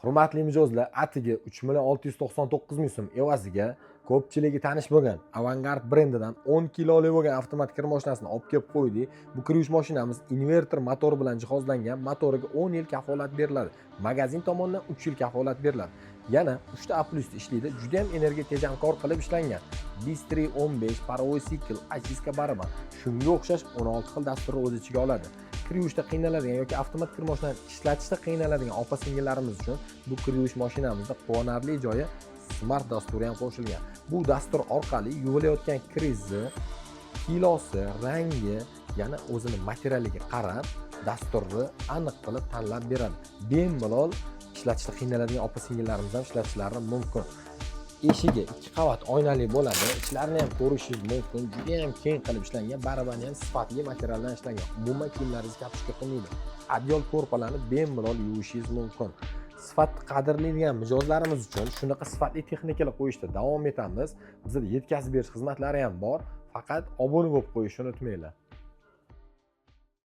Hurmatli mijozlar, atigi 3.699.000 so'm evaziga ko'pchiligi tanish bo'lgan Avangard brendidan 10 kiloli bo'lgan avtomat kir mashinasini olib kelib qo'ydik. Bu kir yuvish mashinamiz invertor motor bilan jihozlangan. Motoriga 10 yil kafolat beriladi. Magazin tomonidan 3 yil kafolat beriladi. Yana 3 ta A+ ishlaydi. Juda ham energiya tejamkor qilib ishlangan. Bistri 15, Parovoy Cycle, Achiska barabar. Shunga o'xshash 16 xil dasturni o'z ichiga oladi. Kir yuvishda qiynaladigan yoki avtomat kir mashinasini ishlatishda qiynaladigan opa-singillarimiz uchun bu kir yuvish mashinamizda quvonarli joyi Smart dasturi ham qo'shilgan. Bu dastur orqali yuvilayotgan kir izi, kilosi, rangi, yana o'zini materialiga qarab dasturni aniq qilib tanlab beradi. Bemalol ishlatishda qiynaladigan opa-singillarimiz ham ishlatishlari mumkin. Eshigi 2 qavat oynali bo'ladi. Ichlarini ham ko'rishingiz mumkin. Juda ham keng qilib ishlangan, baraban ham sifatli materialdan ishlangan. Umuman kiyimlaringizni kartoshka qilmaydi. Adyol ko'rpalarni bemalol yuvishingiz mumkin. Sifat qadrlaydigan mijozlarimiz uchun shunaqa sifatli texnikalar qo'yishda davom etamiz. Bizda yetkazib berish xizmatlari ham bor. Faqat obuna bo'lib qo'yishni unutmanglar.